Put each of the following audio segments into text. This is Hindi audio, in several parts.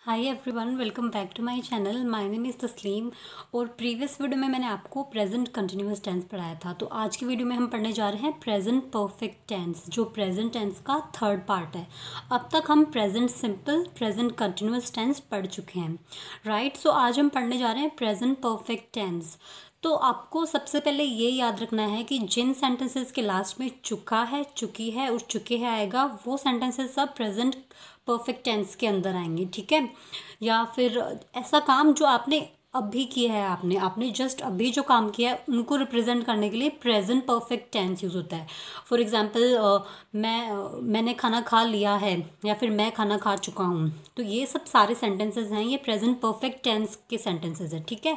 Hi everyone, welcome back to my channel. My name is Tasleem. और प्रीवियस वीडियो में मैंने आपको प्रेजेंट कंटिन्यूअस टेंस पढ़ाया था। तो आज की वीडियो में हम पढ़ने जा रहे हैं प्रेजेंट परफेक्ट टेंस, जो प्रेजेंट टेंस का थर्ड पार्ट है। अब तक हम present simple, present continuous tense पढ़ चुके हैं, राइट। सो आज हम पढ़ने जा रहे हैं प्रेजेंट परफेक्ट टेंस। तो आपको सबसे पहले ये याद रखना है कि जिन सेंटेंसेस के लास्ट में चुका है, चुकी है और चुके हैं आएगा, वो सेंटेंसेस सब प्रेजेंट परफेक्ट टेंस के अंदर आएंगे, ठीक है। या फिर ऐसा काम जो आपने अभी किया है, आपने जस्ट अभी जो काम किया है उनको रिप्रेजेंट करने के लिए प्रेजेंट परफेक्ट टेंस यूज़ होता है। फॉर एग्जांपल मैंने खाना खा लिया है या फिर मैं खाना खा चुका हूँ। तो ये सब सारे सेंटेंसेस हैं, ये प्रेजेंट परफेक्ट टेंस के सेंटेंसेस हैं, ठीक है।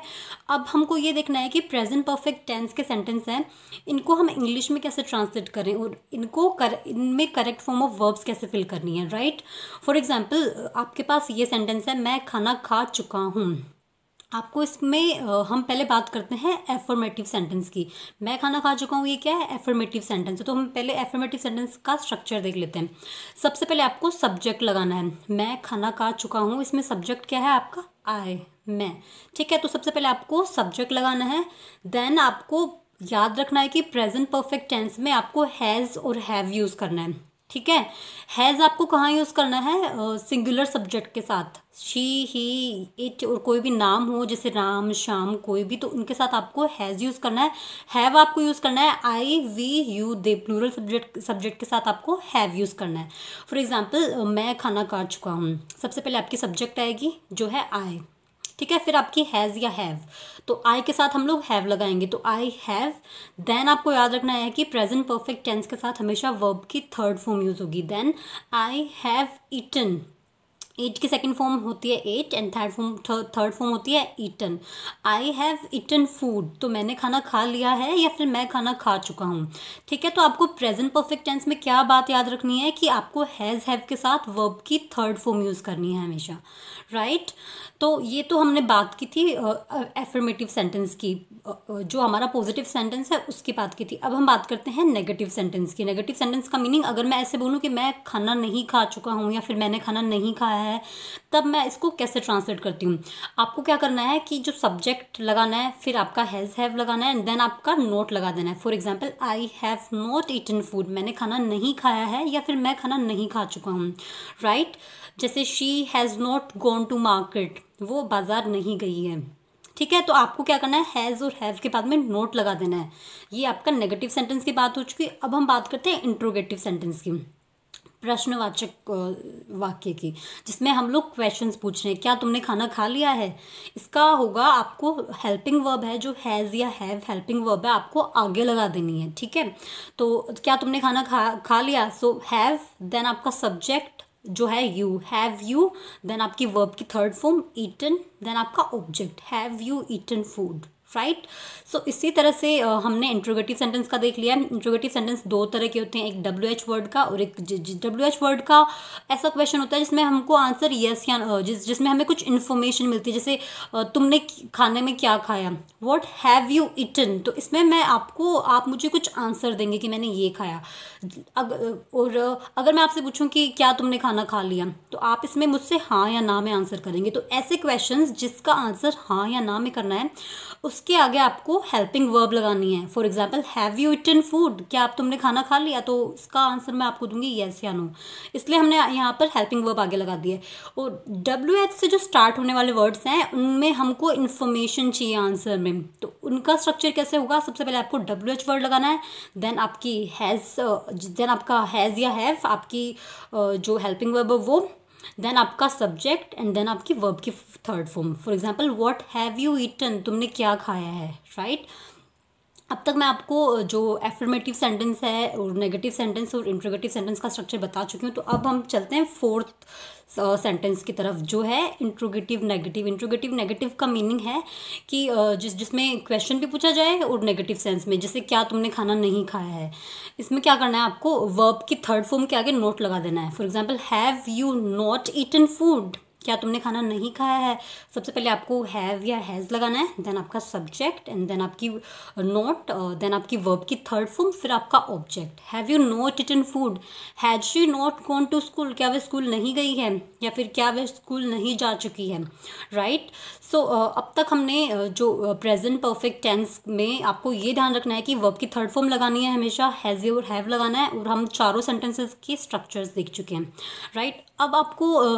अब हमको ये देखना है कि प्रेजेंट परफेक्ट टेंस के सेंटेंस हैं, इनको हम इंग्लिश में कैसे ट्रांसलेट करें और इनमें करेक्ट फॉर्म ऑफ वर्ब्स कैसे फिल करनी है, राइट। फॉर एग्जाम्पल आपके पास ये सेंटेंस है, मैं खाना खा चुका हूँ। आपको इसमें हम पहले बात करते हैं एफर्मेटिव सेंटेंस की। मैं खाना खा चुका हूँ, ये क्या है? एफर्मेटिव सेंटेंस है। तो हम पहले एफर्मेटिव सेंटेंस का स्ट्रक्चर देख लेते हैं। सबसे पहले आपको सब्जेक्ट लगाना है। मैं खाना खा चुका हूँ, इसमें सब्जेक्ट क्या है आपका? आई, मैं, ठीक है। तो सबसे पहले आपको सब्जेक्ट लगाना है। देन आपको याद रखना है कि प्रेजेंट परफेक्ट टेंस में आपको हैज़ और हैव यूज़ करना है, ठीक है। हैज़ आपको कहाँ यूज़ करना है? सिंगुलर सब्जेक्ट के साथ, शी, ही, इट और कोई भी नाम हो जैसे राम, श्याम, कोई भी, तो उनके साथ आपको हैज़ यूज़ करना है। हैव आपको यूज़ करना है I, we, you, they, plural subject के साथ आपको हैव यूज़ करना है। फॉर एग्जाम्पल मैं खाना खा चुका हूँ, सबसे पहले आपकी सब्जेक्ट आएगी जो है आई, ठीक है। फिर आपकी हैज़ या हैव, तो आई के साथ हम लोग हैव लगाएंगे, तो आई हैव। देन आपको याद रखना है कि प्रेजेंट परफेक्ट टेंस के साथ हमेशा वर्ब की थर्ड फॉर्म यूज़ होगी। देन आई हैव ईटन, ईट की सेकंड फॉर्म होती है एट एंड थर्ड फॉर्म होती है eaten. I have eaten food, तो मैंने खाना खा लिया है या फिर मैं खाना खा चुका हूँ, ठीक है। तो आपको प्रेजेंट परफेक्ट टेंस में क्या बात याद रखनी है कि आपको हैज़ हैव के साथ वर्ब की थर्ड फॉर्म यूज़ करनी है हमेशा, राइट। तो ये तो हमने बात की थी एफर्मेटिव सेंटेंस की, जो हमारा पॉजिटिव सेंटेंस है उसकी बात की थी। अब हम बात करते हैं नेगेटिव सेंटेंस की। नेगेटिव सेंटेंस का मीनिंग, अगर मैं ऐसे बोलूँ कि मैं खाना नहीं खा चुका हूँ या फिर मैंने खाना नहीं खाया है, तब मैं इसको कैसे ट्रांसलेट करती हूँ। आपको क्या करना है कि जो सब्जेक्ट लगाना है, फिर आपका हैज़ हैव लगाना है एंड देन आपका नोट लगा देना है। For example I have not eaten food, मैंने खाना नहीं खाया है या फिर मैं खाना नहीं खा चुका हूँ, राइट। जैसे she has not gone to market, वो बाजार नहीं गई है, ठीक है। तो आपको क्या करना है, हैज़ और हैव के बाद में नोट लगा देना है। ये आपका नेगेटिव सेंटेंस की बात हो चुकी। अब हम बात करते हैं इंट्रोगेटिव सेंटेंस की, प्रश्नवाचक वाक्य की, जिसमें हम लोग क्वेश्चंस पूछ रहे हैं। क्या तुमने खाना खा लिया है? इसका होगा, आपको हेल्पिंग वर्ब है जो हैज़ या हैव हेल्पिंग वर्ब है, आपको आगे लगा देनी है, ठीक है। तो क्या तुमने खाना खा लिया, सो हैव, देन आपका सब्जेक्ट जो है यू, हैव यू, देन आपकी वर्ब की थर्ड फॉर्म ईटन, देन आपका object have you eaten food, right. So इसी तरह से हमने इंट्रोगेटिव सेंटेंस का देख लिया है। इंट्रोगेटिव सेंटेंस दो तरह के होते हैं, एक WH वर्ड का और एक WH वर्ड का ऐसा क्वेश्चन होता है जिसमें हमको आंसर यस या जिसमें हमें कुछ इन्फॉर्मेशन मिलती है। जैसे तुमने खाने में क्या खाया, व्हाट हैव यू ईटन, तो इसमें आप मुझे कुछ आंसर देंगे कि मैंने ये खाया। अगर मैं आपसे पूछूं कि क्या तुमने खाना खा लिया, तो आप इसमें मुझसे हाँ या ना में आंसर करेंगे। तो ऐसे क्वेश्चंस जिसका आंसर हाँ या ना में करना है, उसके आगे आपको हेल्पिंग वर्ब लगानी है। For example have you eaten food, क्या आप तुमने खाना खा लिया, तो इसका आंसर मैं आपको दूंगी येस या नो, इसलिए हमने यहाँ पर हेल्पिंग वर्ब आगे लगा दी है। और WH से जो स्टार्ट होने वाले वर्ड्स हैं उनमें हमको इन्फॉर्मेशन चाहिए आंसर में, तो उनका स्ट्रक्चर कैसे होगा? सबसे पहले आपको WH वर्ड लगाना है, देन आपकी देन आपका हैज़ या हैव, आपकी जो हेल्पिंग वर्ब है वो, देन आपका सब्जेक्ट एंड देन आपकी वर्ब की third form. For example what have you eaten, तुमने क्या खाया है, राइट। अब तक मैं आपको जो एफर्मेटिव सेंटेंस है और नेगेटिव सेंटेंस और इंट्रोगेटिव सेंटेंस का स्ट्रक्चर बता चुकी हूँ। तो अब हम चलते हैं फोर्थ सेंटेंस की तरफ, जो है इंट्रोगेटिव नेगेटिव। इंट्रोगेटिव नेगेटिव का मीनिंग है कि जिसमें क्वेश्चन भी पूछा जाए और नेगेटिव सेंस में, जैसे क्या तुमने खाना नहीं खाया है, इसमें क्या करना है, आपको वर्ब की थर्ड फॉर्म के आगे नोट लगा देना है। For example have you not eaten food, क्या तुमने खाना नहीं खाया है, सबसे पहले आपको हैव या हैज़ लगाना है, देन आपका सब्जेक्ट एंड देन आपकी नोट, देन आपकी वर्ब की थर्ड फॉर्म, फिर आपका object. Have you not eaten food, had she not gone to school, क्या वह स्कूल नहीं गई है या फिर क्या वह स्कूल नहीं जा चुकी है, राइट। सो अब तक हमने जो प्रेजेंट परफेक्ट टेंस में आपको ये ध्यान रखना है कि वर्ब की थर्ड फॉर्म लगानी है हमेशा, हैज़ और हैव लगाना है, और हम चारों सेंटेंसेस के स्ट्रक्चर्स देख चुके हैं, राइट। अब आपको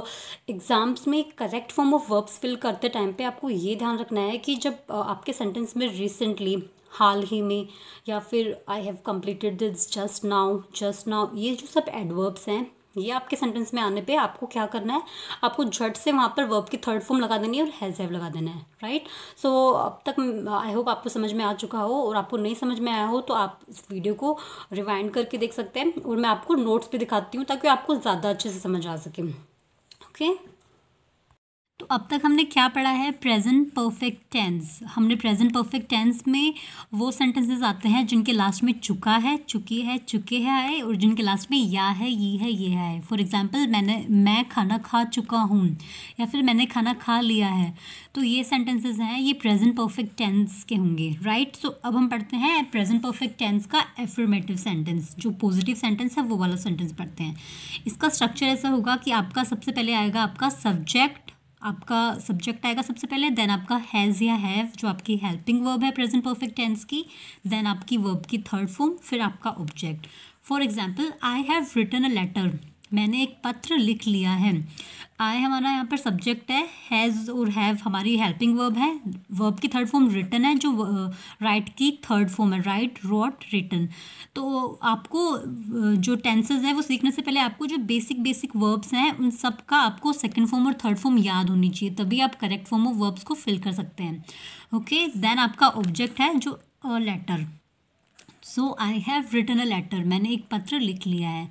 एग्जाम्स में correct form of verbs fill करते टाइम पे आपको ये ध्यान रखना है कि जब आपके सेंटेंस में रिसेंटली, हाल ही में, या फिर I have completed this just now, ये जो सब एडवर्ब्स हैं, ये आपके सेंटेंस में आने पे आपको क्या करना है, आपको झट से वहाँ पर वर्ब की थर्ड फॉर्म लगा देनी है और हैज़ हैव लगा देना है, राइट। सो अब तक आई होप आपको समझ में आ चुका हो, और आपको नहीं समझ में आया हो तो आप इस वीडियो को रिवाइंड करके देख सकते हैं, और मैं आपको नोट्स पे दिखाती हूँ ताकि आपको ज़्यादा अच्छे से समझ आ सके, ओके। तो अब तक हमने क्या पढ़ा है, प्रेजेंट परफेक्ट टेंस। हमने प्रेजेंट परफेक्ट टेंस में वो सेंटेंसेस आते हैं जिनके लास्ट में चुका है, चुकी है, चुके हैं आए, और जिनके लास्ट में या है, ये है। फॉर एग्जांपल मैं खाना खा चुका हूँ, या फिर मैंने खाना खा लिया है, तो ये सेंटेंसेस हैं, ये प्रेजेंट परफेक्ट टेंस के होंगे, राइट। सो अब हम पढ़ते हैं प्रेजेंट परफेक्ट टेंस का एफर्मेटिव सेंटेंस, जो पॉजिटिव सेंटेंस है वो वाला सेंटेंस पढ़ते हैं। इसका स्ट्रक्चर ऐसा होगा कि आपका सबसे पहले आएगा आपका सब्जेक्ट आएगा सबसे पहले, देन आपका हैज़ या हैव जो आपकी हेल्पिंग वर्ब है प्रेजेंट परफेक्ट टेंस की, देन आपकी वर्ब की थर्ड फॉर्म, फिर आपका object. For example, I have written a letter, मैंने एक पत्र लिख लिया है। आई हमारा यहाँ पर सब्जेक्ट है, हैज़ और हैव हमारी हेल्पिंग वर्ब है, वर्ब की थर्ड फॉर्म रिटन है जो राइट की थर्ड फॉर्म है, राइट, रोट, रिटन। तो आपको जो टेंसेस है वो सीखने से पहले आपको जो बेसिक वर्ब्स हैं उन सब का आपको सेकंड फॉर्म और थर्ड फॉर्म याद होनी चाहिए, तभी आप करेक्ट फॉर्म ऑफ वर्ब्स को फिल कर सकते हैं, ओके। देन आपका ऑब्जेक्ट है जो letter, so I have written a letter, मैंने एक पत्र लिख लिया है।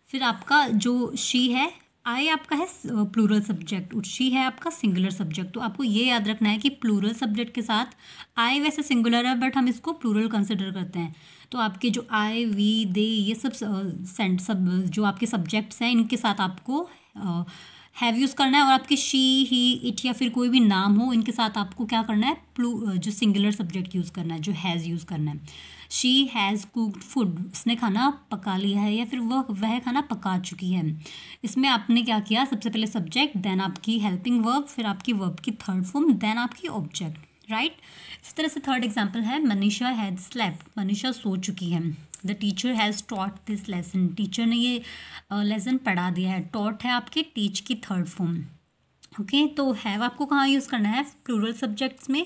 फिर आपका जो शी है, आई आपका है प्लूरल सब्जेक्ट और शी है आपका सिंगुलर सब्जेक्ट। तो आपको ये याद रखना है कि प्लूरल सब्जेक्ट के साथ आई वैसे सिंगुलर है बट हम इसको प्लूरल कंसिडर करते हैं, तो आपके जो आई, वी, दे, ये सब जो आपके सब्जेक्ट्स हैं इनके साथ आपको हैव यूज़ करना है, और आपके शी, ही, इट या फिर कोई भी नाम हो इनके साथ आपको क्या करना है, जो सिंगुलर सब्जेक्ट यूज़ करना है, जो हैज़ यूज़ करना है। शी हैज़ कुक्ड फूड, उसने खाना पका लिया है या फिर वह खाना पका चुकी है। इसमें आपने क्या किया, सबसे पहले सब्जेक्ट, देन आपकी हेल्पिंग वर्ब, फिर आपकी वर्ब की थर्ड फॉर्म, देन आपकी ऑब्जेक्ट, राइट। इस तरह से थर्ड एग्जाम्पल है, मनीषा हैड स्लेप्ट, मनीषा सो चुकी है। The teacher has taught this lesson, teacher ने ये लेसन पढ़ा दिया है। टॉट है आपके टीच की थर्ड फॉर्म, ओके। तो हैव आपको कहाँ यूज़ करना है, प्लूरल सब्जेक्ट्स में,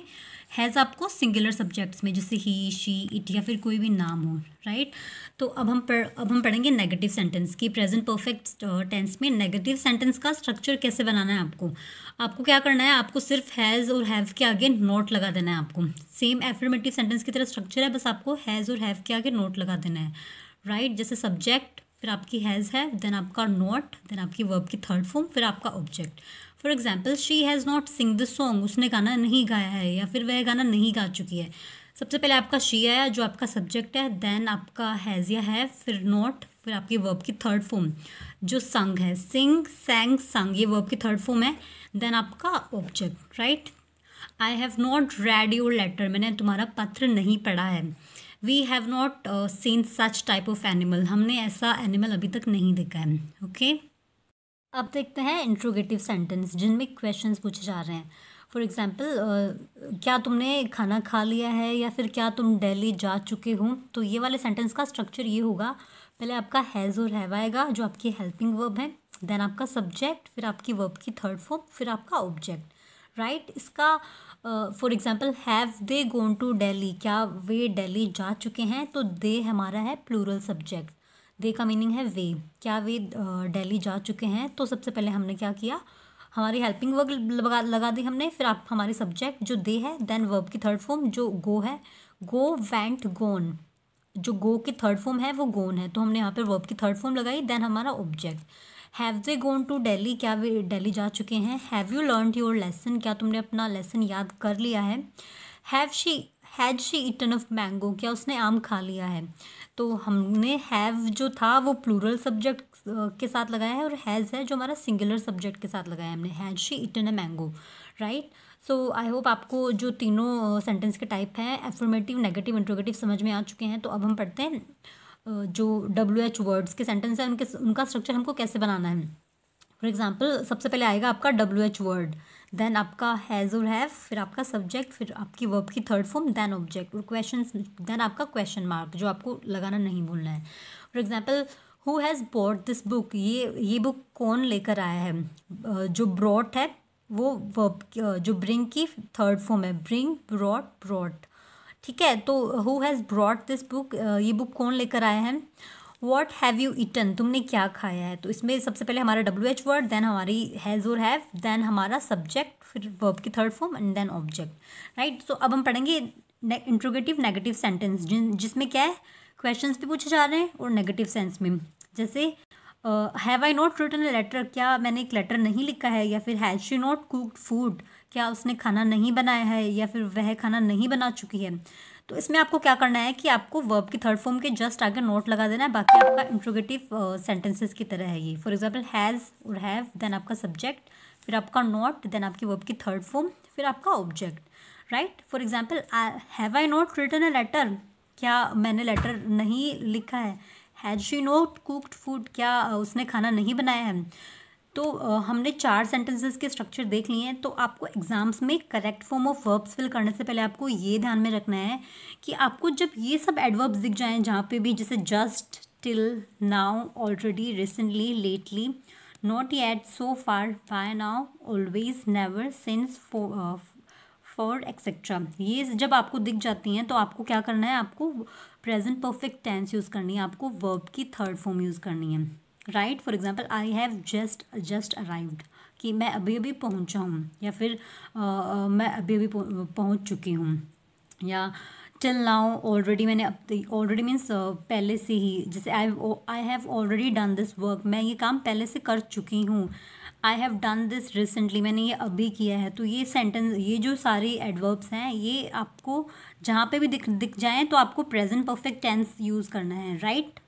हैज़ आपको सिंगुलर सब्जेक्ट्स में, जैसे ही, शी, इट या फिर कोई भी नाम हो, राइट। तो अब हम पढ़ेंगे नेगेटिव सेंटेंस की। प्रेजेंट परफेक्ट टेंस में नेगेटिव सेंटेंस का स्ट्रक्चर कैसे बनाना है आपको क्या करना है, आपको सिर्फ हैज़ और हैव के आगे नोट लगा देना है। आपको सेम एफर्मेटिव सेंटेंस की तरह स्ट्रक्चर है, बस आपको हैज़ और हैव के आगे नोट लगा देना है, राइट। जैसे सब्जेक्ट, फिर आपकी हैज़ है, देन आपका नोट, देन आपकी वर्ब की थर्ड फॉर्म, फिर आपका object. For example, she has not sing the song, उसने गाना नहीं गाया है या फिर वह गाना नहीं गा चुकी है। सबसे पहले आपका शी आया जो आपका सब्जेक्ट है, देन आपका हैज़ या है, फिर नॉट, फिर आपकी वर्ब की थर्ड फॉर्म जो संग है, सिंग, सैंग, संग, ये वर्ब की थर्ड फॉर्म है, देन आपका object, right. I have not read your letter, मैंने तुम्हारा पत्र नहीं पढ़ा है। We have not seen such type of animal, हमने ऐसा एनिमल अभी तक नहीं देखा है, ओके। अब देखते हैं इंट्रोगेटिव सेंटेंस जिनमें क्वेश्चंस पूछे जा रहे हैं। फॉर एग्जांपल, क्या तुमने खाना खा लिया है या फिर क्या तुम दिल्ली जा चुके हो। तो ये वाले सेंटेंस का स्ट्रक्चर ये होगा, पहले आपका हैज़ और हैव आएगा जो आपकी हेल्पिंग वर्ब है, देन आपका सब्जेक्ट, फिर आपकी वर्ब की थर्ड फॉर्म, फिर आपका ऑब्जेक्ट, राइट। इसका for example, have they gone to Delhi, क्या वे दिल्ली जा चुके हैं। तो दे हमारा है प्लूरल सब्जेक्ट, दे का मीनिंग है वे, क्या वे दिल्ली जा चुके हैं। तो सबसे पहले हमने क्या किया, हमारी हेल्पिंग वर्ब लगा दी हमने, फिर आप हमारी सब्जेक्ट जो दे है, देन वर्ब की थर्ड फॉर्म जो गो है, गो, वेंट, गोन, जो गो की थर्ड फॉर्म है वो गोन है, तो हमने यहाँ पर वर्ब की थर्ड फॉर्म लगाई, देन हमारा object. Have they gone to Delhi, क्या वे दिल्ली जा चुके हैं। Have you learned your lesson, क्या तुमने अपना लेसन याद कर लिया है। Had she eaten of mango, क्या उसने आम खा लिया है। तो हमने हैव जो था वो प्लूरल सब्जेक्ट के साथ लगाया है, और हैज़ है जो हमारा सिंगुलर सब्जेक्ट के साथ लगाया है हमने, has she eaten a mango, right. So I hope आपको जो तीनों सेंटेंस के टाइप हैं, एफर्मेटिव, नेगेटिव, इंट्रोगेटिव, समझ में आ चुके हैं। तो अब हम पढ़ते हैं जो WH वर्ड्स के सेंटेंस हैं उनका स्ट्रक्चर हमको कैसे बनाना है। फॉर एग्जाम्पल सबसे पहले आएगा आपका WH वर्ड, देन आपका हैज़ और हैव, फिर आपका सब्जेक्ट, फिर आपकी वर्ब की थर्ड फॉर्म, देन ऑब्जेक्ट, और क्वेश्चन, देन आपका क्वेश्चन मार्क जो आपको लगाना नहीं भूलना है। For example who has bought this book, ये बुक कौन लेकर आया है। जो ब्रॉट है वो वर्ब, जो ब्रिंग की थर्ड फॉर्म है, ब्रिंग, ब्रॉट, ब्रॉट, ठीक है। तो who has brought this book, ये बुक कौन लेकर आया है। वॉट हैव यू ईटन, तुमने क्या खाया है। तो इसमें सबसे पहले हमारा WH वर्ड, देन हमारी हैज़ और हैव, देन हमारा सब्जेक्ट, फिर वर्ब की third form, and then object, right. So अब हम पढ़ेंगे इंट्रोगेटिव नेगेटिव सेंटेंस, जिसमें क्या है, क्वेश्चंस भी पूछे जा रहे हैं और नेगेटिव सेंस में। जैसे have I not written a letter, क्या मैंने एक लेटर नहीं लिखा है, या फिर has she not cooked food, क्या उसने खाना नहीं बनाया है, या फिर वह खाना नहीं बना चुकी है। तो इसमें आपको क्या करना है कि आपको वर्ब की थर्ड फॉर्म के जस्ट आगे नोट लगा देना है, बाकी आपका इंट्रोगेटिव सेंटेंसेस की तरह है ये। फॉर एग्जाम्पल हैज़ और हैव, देन आपका सब्जेक्ट, फिर आपका नॉट, देन आपकी वर्ब की थर्ड फॉर्म, फिर आपका object, right. For example have I not written a letter, क्या मैंने लेटर नहीं लिखा है। Has she not cooked food, क्या उसने खाना नहीं बनाया है। तो हमने 4 सेंटेंसेस के स्ट्रक्चर देख लिए हैं। तो आपको एग्जाम्स में correct form of verbs fill करने से पहले आपको ये ध्यान में रखना है कि आपको जब ये सब एडवर्ब्स दिख जाएं, जहाँ पे भी, जैसे just, till, now, already, recently, lately, not yet, so far, by now, always, never, since, for etcetera, ये जब आपको दिख जाती हैं तो आपको क्या करना है, आपको प्रेजेंट परफेक्ट टेंस यूज़ करनी है, आपको वर्ब की थर्ड फॉर्म यूज़ करनी है, right. For example I have just arrived, कि मैं अभी अभी पहुंचा हूँ, या फिर मैं अभी अभी पहुंच चुकी हूँ, या टिल नाउ, ऑलरेडी, मैंने ऑलरेडी मीन्स पहले से ही, जैसे I have already done this work, मैं ये काम पहले से कर चुकी हूँ। I have done this recently, मैंने ये अभी किया है। तो ये सेंटेंस, ये जो सारे एडवर्ब्स हैं, ये आपको जहाँ पे भी दिख जाएँ तो आपको प्रेजेंट परफेक्ट टेंस यूज़ करना है, राइट।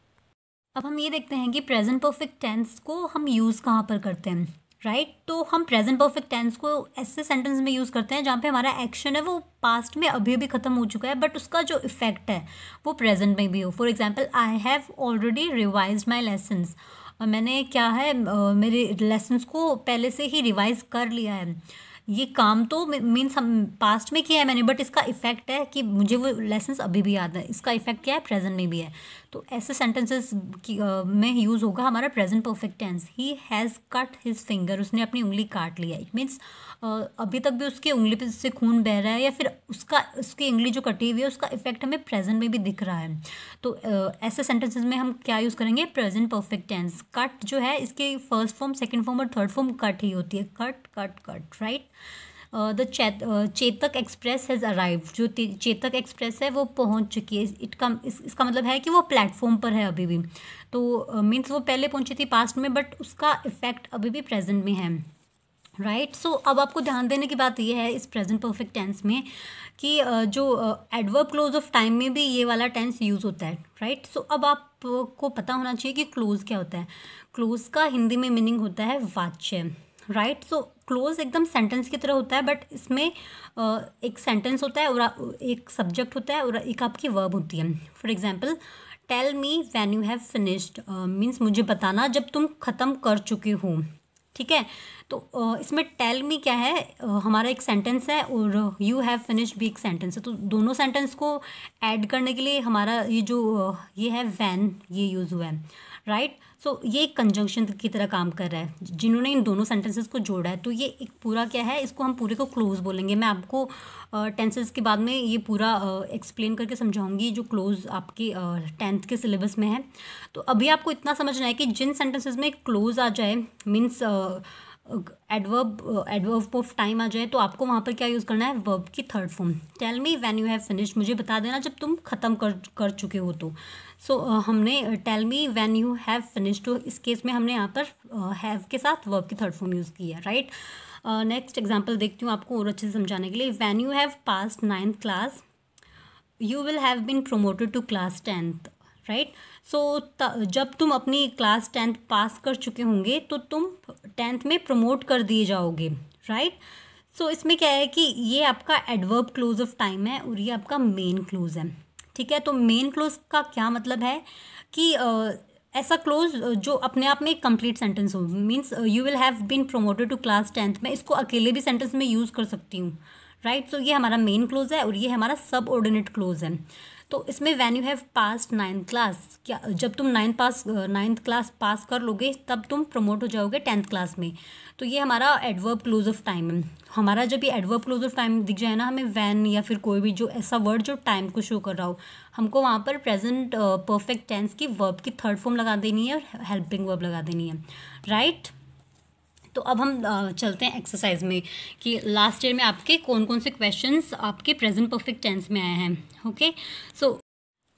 अब हम ये देखते हैं कि प्रेजेंट परफेक्ट टेंस को हम यूज़ कहाँ पर करते हैं, राइट। तो हम प्रेजेंट परफेक्ट टेंस को ऐसे सेंटेंस में यूज़ करते हैं जहाँ पे हमारा एक्शन है वो पास्ट में अभी अभी ख़त्म हो चुका है, बट उसका जो इफेक्ट है वो प्रेजेंट में भी हो। For example I have already revised my lessons, और मैंने क्या है, मेरे लेसन्स को पहले से ही रिवाइज कर लिया है। ये काम तो मीन्स हम पास्ट में किया है मैंने, बट इसका इफेक्ट है कि मुझे वो लेसन्स अभी भी याद है, इसका इफेक्ट क्या है, प्रेजेंट में भी है। तो ऐसे सेंटेंसेस में यूज़ होगा हमारा present perfect tense. He has cut his finger, उसने अपनी उंगली काट लिया। इट मीन्स अभी तक भी उसकी उंगली पे से खून बह रहा है, या फिर उसकी उंगली जो कटी हुई है उसका इफेक्ट हमें प्रेजेंट में भी दिख रहा है। तो ऐसे सेंटेंसेस में हम क्या यूज़ करेंगे, प्रेजेंट परफेक्ट टेंस। कट जो है, इसके फर्स्ट फॉर्म, सेकेंड फॉर्म और थर्ड फॉर्म कट ही होती है, cut cut cut, right. The Chetak express has arrived, जो चेतक एक्सप्रेस है वो पहुंच चुकी है। इसका मतलब है कि वो प्लेटफॉर्म पर है अभी भी। तो मीन्स वो पहले पहुंची थी पास्ट में, बट उसका इफेक्ट अभी भी प्रेजेंट में है, राइट। सो अब आपको ध्यान देने की बात यह है इस प्रेजेंट परफेक्ट टेंस में कि जो एडवर्ब क्लोज ऑफ टाइम में भी ये वाला टेंस यूज़ होता है, राइट। सो अब आपको पता होना चाहिए कि क्लोज क्या होता है। क्लोज का हिंदी में मीनिंग होता है वाच्य, राइट। सो क्लोज एकदम सेंटेंस की तरह होता है, बट इसमें एक सेंटेंस होता है और एक सब्जेक्ट होता है और एक आपकी वर्ब होती है। For example tell me when you have finished, means मुझे बताना जब तुम ख़त्म कर चुके हो, ठीक है। तो इसमें टेल मी क्या है, हमारा एक सेंटेंस है, और यू हैव फिनिश्ड भी एक सेंटेंस है। तो दोनों सेंटेंस को ऐड करने के लिए हमारा ये जो ये है व्हेन, ये यूज़ हुआ है, राइट। सो ये एक कंजंक्शन की तरह काम कर रहा है, जिन्होंने इन दोनों सेंटेंसेस को जोड़ा है। तो ये एक पूरा क्या है, इसको हम पूरे को क्लोज बोलेंगे। मैं आपको टेंसेस के बाद में ये पूरा एक्सप्लेन करके समझाऊंगी जो क्लोज आपके 10th के सिलेबस में है। तो अभी आपको इतना समझना है कि जिन सेंटेंसेस में क्लोज आ जाए, मीन्स एडवर्ब ऑफ टाइम आ जाए, तो आपको वहाँ पर क्या यूज़ करना है, वर्ब की third form. Tell me when you have finished, मुझे बता देना जब तुम ख़त्म कर चुके हो। तो सो हमने tell me when you have finished, तो इस केस में हमने यहाँ पर हैव के साथ वर्ब की थर्ड फॉर्म यूज़ की है, राइट। नेक्स्ट एग्जाम्पल देखती हूँ आपको और अच्छे से समझाने के लिए। When you have passed 9th class, you will have been promoted to class 10th, right. So जब तुम अपनी क्लास 10th पास कर चुके होंगे तो तुम 10th में प्रमोट कर दिए जाओगे, राइट। सो इसमें क्या है कि ये आपका एडवर्ब क्लोज ऑफ टाइम है और ये आपका मेन क्लोज है, ठीक है। तो मेन क्लोज का क्या मतलब है कि ऐसा क्लोज जो अपने आप में एक कंप्लीट सेंटेंस हो, means you will have been promoted to class 10th। मैं इसको अकेले भी सेंटेंस में यूज़ कर सकती हूँ, राइट। सो ये हमारा मेन क्लोज है और ये हमारा सब ऑर्डिनेट क्लोज है। तो इसमें when you have pass 9th class, क्या जब तुम 9th क्लास पास कर लोगे तब तुम प्रमोट हो जाओगे 10th क्लास में। तो ये हमारा एडवर्ब क्लोज ऑफ टाइम है। हमारा जब ये एडवर्ब क्लोज ऑफ टाइम दिख जाए ना हमें, व्हेन या फिर कोई भी जो ऐसा वर्ड जो टाइम को शो कर रहा हो, हमको वहाँ पर प्रेजेंट परफेक्ट टेंस की वर्ब की थर्ड फॉर्म लगा देनी है और हेल्पिंग वर्ब लगा देनी है, राइट। तो अब हम चलते हैं एक्सरसाइज में कि लास्ट ईयर में आपके कौन कौन से क्वेश्चंस आपके प्रेजेंट परफेक्ट टेंस में आए हैं। Okay, so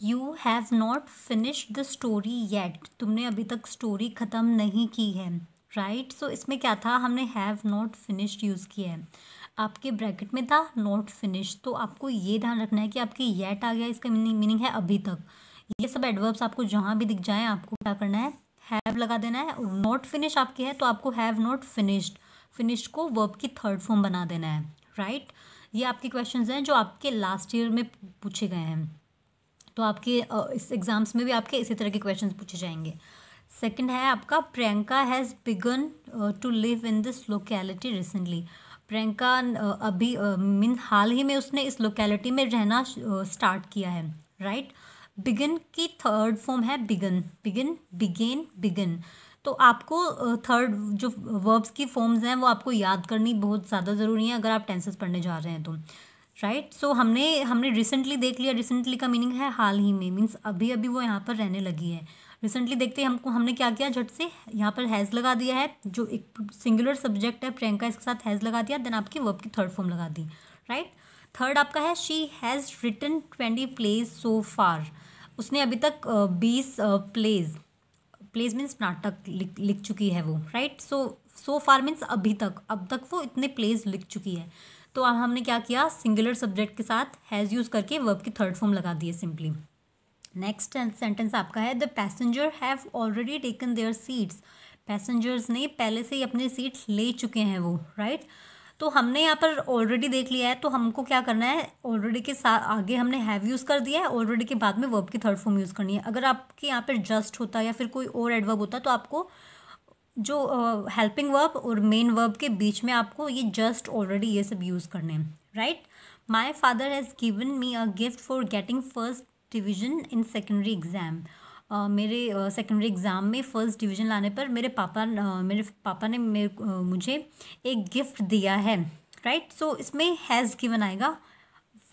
you have not finished the story yet, तुमने अभी तक स्टोरी ख़त्म नहीं की है, राइट। सो इसमें क्या था, हमने हैव नॉट फिनिश्ड यूज़ किया है, आपके ब्रैकेट में था नॉट फिनिश। तो आपको ये ध्यान रखना है कि आपके येट आ गया, इसका मीनिंग है अभी तक। ये सब एडवर्ब्स आपको जहाँ भी दिख जाए आपको क्या करना है, हैव लगा देना है। और नॉट फिनिश आपकी है तो आपको हैव नॉट फिनिश्ड, फिनिश्ड को वर्ब की थर्ड फॉर्म बना देना है, राइट। ये आपके क्वेश्चंस हैं जो आपके लास्ट ईयर में पूछे गए हैं। तो आपके इस एग्ज़ाम्स में भी आपके इसी तरह के क्वेश्चंस पूछे जाएंगे। सेकंड है आपका, Priyanka has begun to live in this locality recently. Priyanka अभी मीन हाल ही में उसने इस लोकेलिटी में रहना स्टार्ट किया है, राइट। बिगिन की थर्ड फॉर्म है बिगन, बिगिन, बिगेन, बिगिन। तो आपको थर्ड जो वर्ब्स की फॉर्म्स हैं वो आपको याद करनी बहुत ज़्यादा ज़रूरी है अगर आप टेंसेस पढ़ने जा रहे हैं तो, राइट। सो हमने रिसेंटली देख लिया, रिसेंटली का मीनिंग है हाल ही में, मीन्स अभी अभी वो यहाँ पर रहने लगी है। रिसेंटली देखते ही हमने क्या किया, झट से यहाँ पर हैज़ लगा दिया है, जो एक सिंगुलर सब्जेक्ट है प्रियंका, इसके साथ हैज़ लगा दिया, देन आपकी वर्ब की थर्ड फॉर्म लगा दी, राइट। थर्ड आपका है, शी हैज़ रिटन 20 प्लेज सो फार, उसने अभी तक 20 प्लेज मीन्स नाटक लिख चुकी है वो, राइट। सो फार मीन्स अभी तक, अब तक वो इतने प्लेज लिख चुकी है। तो अब हमने क्या किया, सिंगुलर सब्जेक्ट के साथ हैज़ यूज़ करके वर्ब की थर्ड फॉर्म लगा दी है सिंपली। नेक्स्ट सेंटेंस आपका है, the passenger have already taken there seats, passengers ने पहले से ही अपने सीट्स ले चुके हैं वो, राइट। तो हमने यहाँ पर ऑलरेडी देख लिया है, तो हमको क्या करना है, ऑलरेडी के साथ आगे हमने हैव यूज़ कर दिया है, ऑलरेडी के बाद में वर्ब की थर्ड फॉर्म यूज़ करनी है। अगर आपके यहाँ पर जस्ट होता या फिर कोई और एडवर्ब होता तो आपको जो हेल्पिंग वर्ब और मेन वर्ब के बीच में आपको ये जस्ट, ऑलरेडी, ये सब यूज़ करने हैं, right. My father has given me a gift for getting first division in secondary exam, मेरे सेकेंडरी एग्ज़ाम में फ़र्स्ट डिवीज़न लाने पर मेरे पापा ने मुझे एक गिफ्ट दिया है, राइट। सो इसमें हैज़ गिवन आएगा,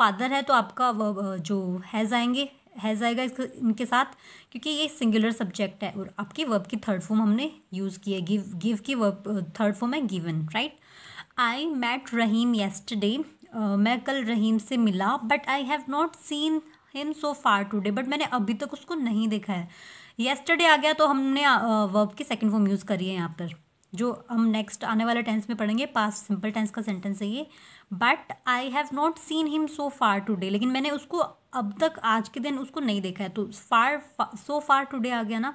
फादर है तो आपका जो हैज़ आएगा इनके साथ, क्योंकि ये सिंगुलर सब्जेक्ट है और आपकी वर्ब की थर्ड फॉर्म हमने यूज़ की है, गिव की वर्ब थर्ड फॉर्म है गिवन, राइट। आई मैट रहीम येस्टरडे, मैं कल रहीम से मिला, but I have not seen him so far today, but मैंने अभी तक उसको नहीं देखा है। येस्टरडे आ गया तो हमने वर्ब की सेकंड फॉर्म यूज़ करी है यहाँ पर, जो हम नेक्स्ट आने वाले टेंस में पढ़ेंगे, पास्ट सिंपल टेंस का सेंटेंस है ये। But I have not seen him so far today, लेकिन मैंने उसको अब तक आज के दिन उसको नहीं देखा है, तो सो फार टुडे आ गया ना,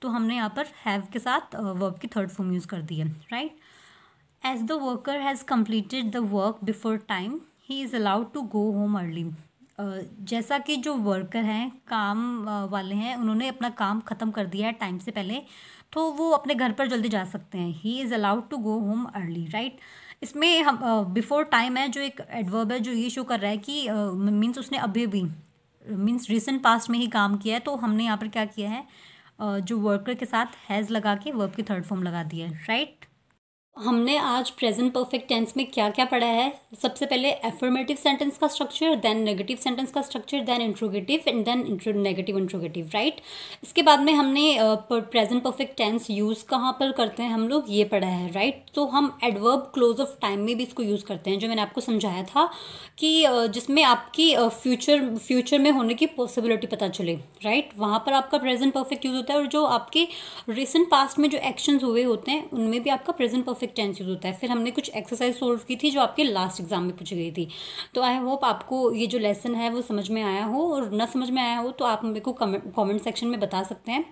तो हमने यहाँ पर हैव के साथ वर्ब की थर्ड फॉर्म यूज़ कर दी है, right. As the worker has completed the work before time, he is allowed to go home early, जैसा कि जो वर्कर हैं, काम वाले हैं, उन्होंने अपना काम ख़त्म कर दिया है टाइम से पहले, तो वो अपने घर पर जल्दी जा सकते हैं। He is allowed to go home early, right. इसमें हम बिफोर टाइम है जो एक एडवर्ब है जो ये शो कर रहा है कि मीन्स उसने अभी भी मीन्स रिसेंट पास्ट में ही काम किया है। तो हमने यहाँ पर क्या किया है, जो वर्कर के साथ हैज़ लगा के वर्ब की थर्ड फॉर्म लगा दिया है, राइट। हमने आज प्रेजेंट परफेक्ट टेंस में क्या क्या पढ़ा है, सबसे पहले एफर्मेटिव सेंटेंस का स्ट्रक्चर, देन नेगेटिव सेंटेंस का structure, then interrogative and then negative interrogative, right. इसके बाद में हमने प्रेजेंट परफेक्ट टेंस यूज़ कहाँ पर करते हैं हम लोग, ये पढ़ा है, राइट। तो हम एडवर्ब क्लोज ऑफ टाइम में भी इसको यूज़ करते हैं, जो मैंने आपको समझाया था कि जिसमें आपकी फ्यूचर में होने की पॉसिबिलिटी पता चले, राइट, वहाँ पर आपका प्रेजेंट परफेक्ट यूज़ होता है। और जो आपके रिसेंट पास्ट में जो एक्शंस हुए होते हैं उनमें भी आपका present perfect perfect tense use होता है। फिर हमने कुछ एक्सरसाइज सोल्व की थी जो आपके लास्ट एग्जाम में पूछी गई थी। तो आई होप आपको ये जो लेसन है वो समझ में आया हो, और ना समझ में आया हो तो आप मेरे को कमेंट सेक्शन में बता सकते हैं।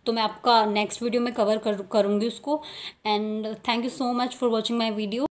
तो मैं आपका नेक्स्ट वीडियो में करूँगी उसको। And thank you so much for watching my video.